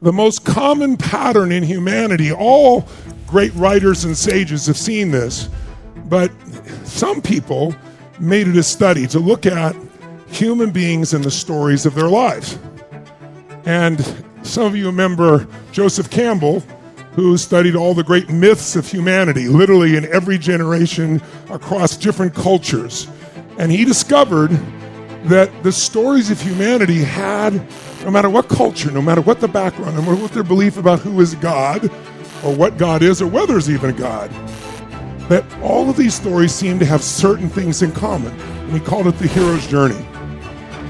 The most common pattern in humanity, all great writers and sages have seen this, but some people made it a study to look at human beings and the stories of their lives. And some of you remember Joseph Campbell, who studied all the great myths of humanity, literally in every generation across different cultures. And he discovered that the stories of humanity had, no matter what culture, no matter what the background, no matter what their belief about who is God, or what God is, or whether there's even a God, that all of these stories seem to have certain things in common. And he called it the hero's journey.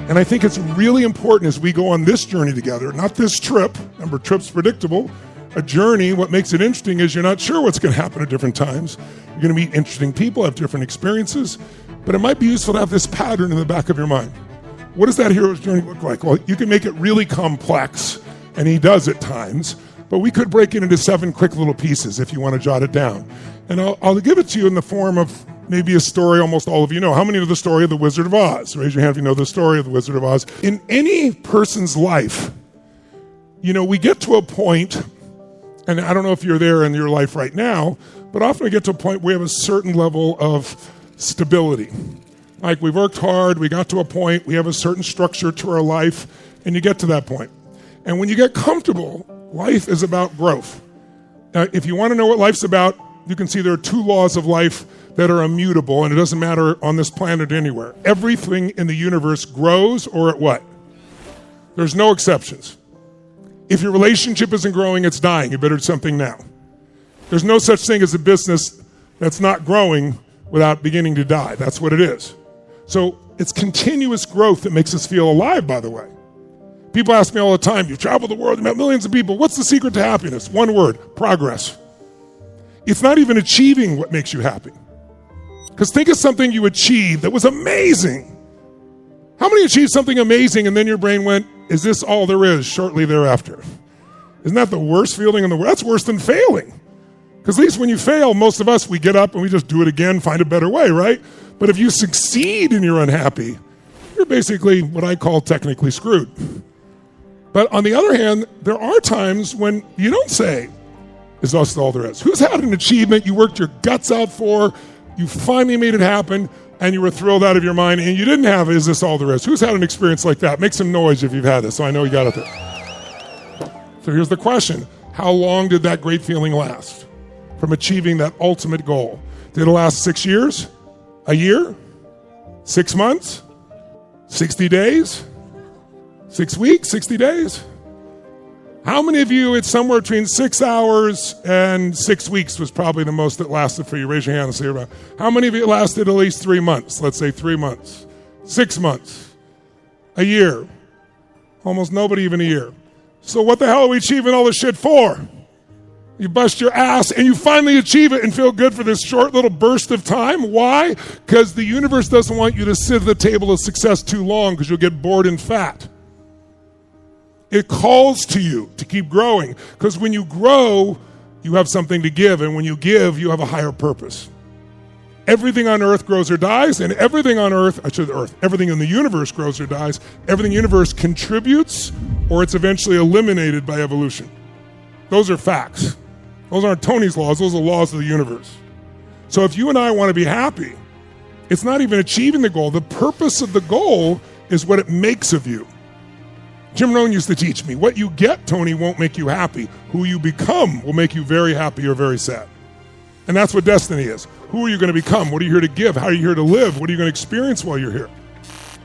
And I think it's really important as we go on this journey together, not this trip, remember trip's predictable, a journey, what makes it interesting is you're not sure what's going to happen at different times. You're going to meet interesting people, have different experiences, but it might be useful to have this pattern in the back of your mind. What does that hero's journey look like? Well, you can make it really complex, and he does at times, but we could break it into 7 quick little pieces if you want to jot it down. And I'll give it to you in the form of maybe a story almost all of you know. How many know the story of the Wizard of Oz? Raise your hand if you know the story of the Wizard of Oz. In any person's life, we get to a point, and I don't know if you're there in your life right now, but often we get to a point where we have a certain level of stability. Like we've worked hard, we got to a point, we have a certain structure to our life, and you get to that point. And when you get comfortable, life is about growth. Now, if you want to know what life's about, you can see there are 2 laws of life that are immutable, and it doesn't matter on this planet anywhere. Everything in the universe grows, or at what? There's no exceptions. If your relationship isn't growing, it's dying. You better do something now. There's no such thing as a business that's not growing without beginning to die. That's what it is. So it's continuous growth that makes us feel alive, by the way. People ask me all the time, you've traveled the world, you met millions of people. What's the secret to happiness? One word, progress. It's not even achieving what makes you happy. Because think of something you achieved that was amazing. How many achieved something amazing and then your brain went, is this all there is shortly thereafter? Isn't that the worst feeling in the world? That's worse than failing. Because at least when you fail, most of us, we get up and we just do it again, find a better way, right? But if you succeed and you're unhappy, you're basically what I call technically screwed. But on the other hand, there are times when you don't say, is this all there is? Who's had an achievement you worked your guts out for, you finally made it happen, and you were thrilled out of your mind, and you didn't have, is this all there is? Who's had an experience like that? Make some noise if you've had this, so I know you got it there. So here's the question. How long did that great feeling last from achieving that ultimate goal? Did it last 6 years? A year? 6 months? 60 days? 6 weeks? 60 days? How many of you, it's somewhere between 6 hours and 6 weeks was probably the most that lasted for you? Raise your hand and say about. How many of you it lasted at least 3 months? Let's say 3 months. 6 months. A year. Almost nobody even a year. So what the hell are we achieving all this shit for? You bust your ass and you finally achieve it and feel good for this short little burst of time. Why? Because the universe doesn't want you to sit at the table of success too long because you'll get bored and fat. It calls to you to keep growing because when you grow, you have something to give, and when you give, you have a higher purpose. Everything on earth grows or dies, and everything on earth, everything in the universe grows or dies. Everything in the universe contributes, or it's eventually eliminated by evolution. Those are facts. Those aren't Tony's laws, those are laws of the universe. So if you and I want to be happy, it's not even achieving the goal. The purpose of the goal is what it makes of you. Jim Rohn used to teach me, what you get, Tony, won't make you happy. Who you become will make you very happy or very sad. And that's what destiny is. Who are you going to become? What are you here to give? How are you here to live? What are you going to experience while you're here?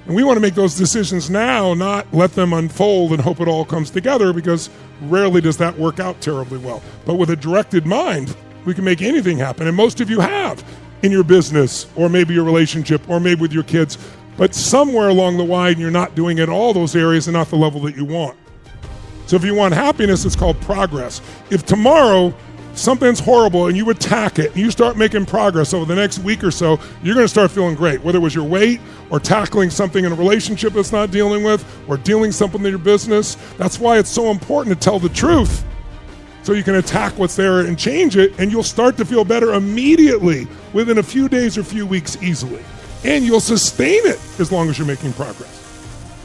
And we want to make those decisions now, not let them unfold and hope it all comes together, because rarely does that work out terribly well. But with a directed mind, we can make anything happen. And most of you have in your business, or maybe your relationship, or maybe with your kids. But somewhere along the line, you're not doing it in all those areas and not the level that you want. So if you want happiness, it's called progress. If tomorrow something's horrible and you attack it and you start making progress over the next week or so, you're going to start feeling great, whether it was your weight or tackling something in a relationship that's not dealing with or dealing something in your business. That's why it's so important to tell the truth so you can attack what's there and change it, and you'll start to feel better immediately within a few days or few weeks easily. And you'll sustain it as long as you're making progress.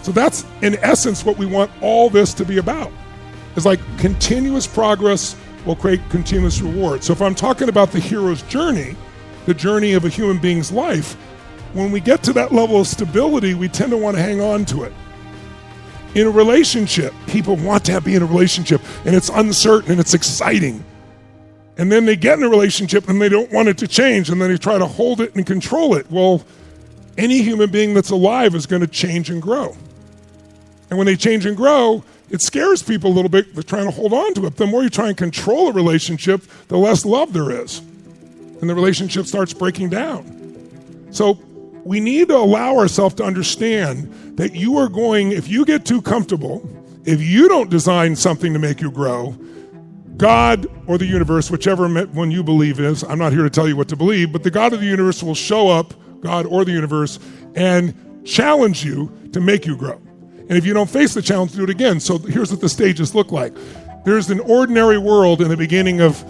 So that's, in essence, what we want all this to be about. It's like continuous progress will create continuous reward. So if I'm talking about the hero's journey, the journey of a human being's life, when we get to that level of stability, we tend to want to hang on to it. In a relationship, people want to be in a relationship, and it's uncertain and it's exciting. And then they get in a relationship and they don't want it to change, and then they try to hold it and control it. Well, any human being that's alive is going to change and grow. And when they change and grow, it scares people a little bit. They're trying to hold on to it. The more you try and control a relationship, the less love there is. And the relationship starts breaking down. So we need to allow ourselves to understand that you are going, if you get too comfortable, if you don't design something to make you grow, God or the universe, whichever one you believe is, I'm not here to tell you what to believe, but the God of the universe will show up, God or the universe, and challenge you to make you grow. And if you don't face the challenge, do it again. So here's what the stages look like. There's an ordinary world in the beginning of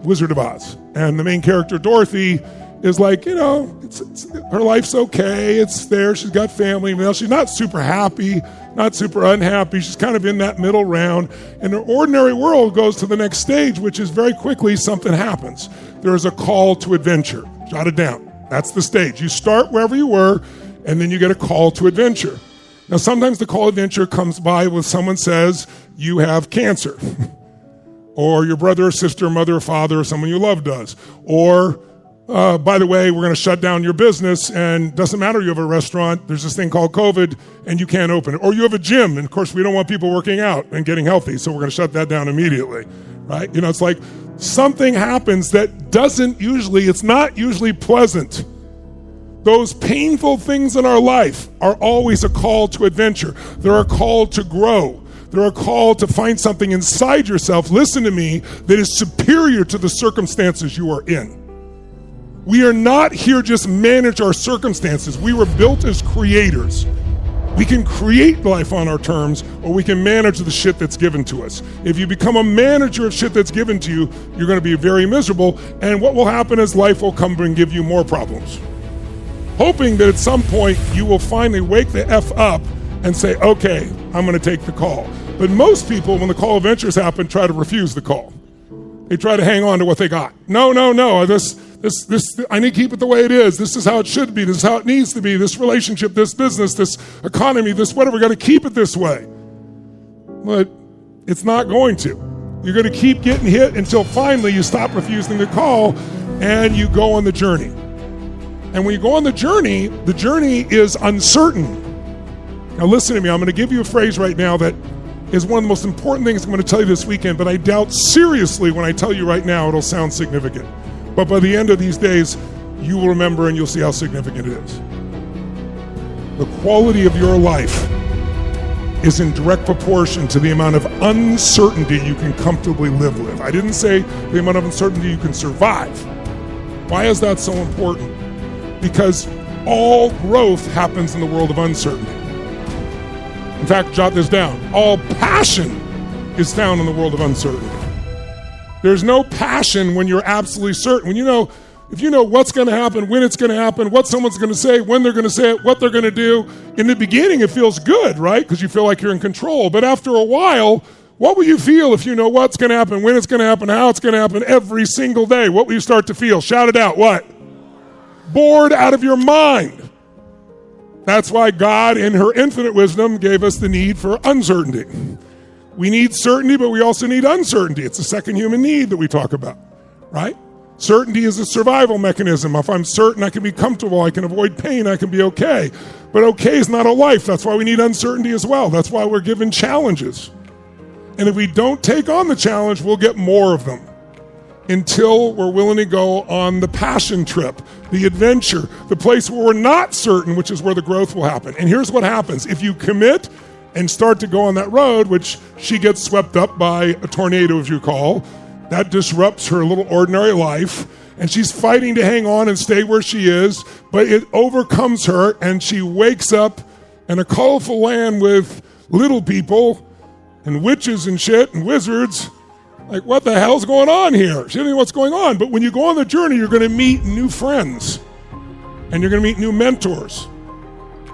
Wizard of Oz. And the main character, Dorothy, is like, her life's okay. It's there. She's got family. Well, she's not super happy, not super unhappy. She's kind of in that middle round. And her ordinary world goes to the next stage, which is very quickly something happens. There is a call to adventure. Jot it down. That's the stage. You start wherever you were, and then you get a call to adventure. Now, sometimes the call to adventure comes by when someone says, you have cancer. Or your brother or sister, mother or father, or someone you love does. Or, by the way, we're going to shut down your business, and doesn't matter you have a restaurant, there's this thing called COVID, and you can't open it. Or you have a gym, and of course we don't want people working out and getting healthy, so we're going to shut that down immediately, right? It's like something happens that it's not usually pleasant. Those painful things in our life are always a call to adventure. They're a call to grow. They're a call to find something inside yourself, listen to me, that is superior to the circumstances you are in. We are not here just manage our circumstances. We were built as creators. We can create life on our terms, or we can manage the shit that's given to us. If you become a manager of shit that's given to you, you're going to be very miserable, and what will happen is life will come and give you more problems. Hoping that at some point you will finally wake the F up and say, okay, I'm going to take the call. But most people, when the call of ventures happen, try to refuse the call. They try to hang on to what they got. No, this, I need to keep it the way it is. This is how it should be. This is how it needs to be. This relationship, this business, this economy, this whatever, got to keep it this way. But it's not going to. You're going to keep getting hit until finally you stop refusing the call and you go on the journey. And when you go on the journey is uncertain. Now listen to me, I'm going to give you a phrase right now that is one of the most important things I'm going to tell you this weekend, but I doubt seriously when I tell you right now it'll sound significant. But by the end of these days, you will remember and you'll see how significant it is. The quality of your life is in direct proportion to the amount of uncertainty you can comfortably live with. I didn't say the amount of uncertainty you can survive. Why is that so important? Because all growth happens in the world of uncertainty. In fact, jot this down. All passion is found in the world of uncertainty. There's no passion when you're absolutely certain. If you know what's going to happen, when it's going to happen, what someone's going to say, when they're going to say it, what they're going to do, in the beginning it feels good, right? Because you feel like you're in control. But after a while, what will you feel if you know what's going to happen, when it's going to happen, how it's going to happen every single day? What will you start to feel? Shout it out. What? Bored out of your mind. That's why God, in her infinite wisdom, gave us the need for uncertainty. We need certainty, but we also need uncertainty. It's the second human need that we talk about, right? Certainty is a survival mechanism. If I'm certain I can be comfortable, I can avoid pain, I can be okay. But okay is not a life. That's why we need uncertainty as well. That's why we're given challenges. And if we don't take on the challenge, we'll get more of them. Until we're willing to go on the passion trip, the adventure, the place where we're not certain, which is where the growth will happen. And here's what happens. If you commit and start to go on that road, which she gets swept up by a tornado, if you call, that disrupts her little ordinary life, and she's fighting to hang on and stay where she is, but it overcomes her, and she wakes up in a colorful land with little people and witches and shit and wizards. Like, what the hell's going on here? She doesn't know what's going on. But when you go on the journey, you're going to meet new friends. And you're going to meet new mentors.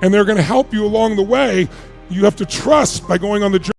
And they're going to help you along the way. You have to trust by going on the journey.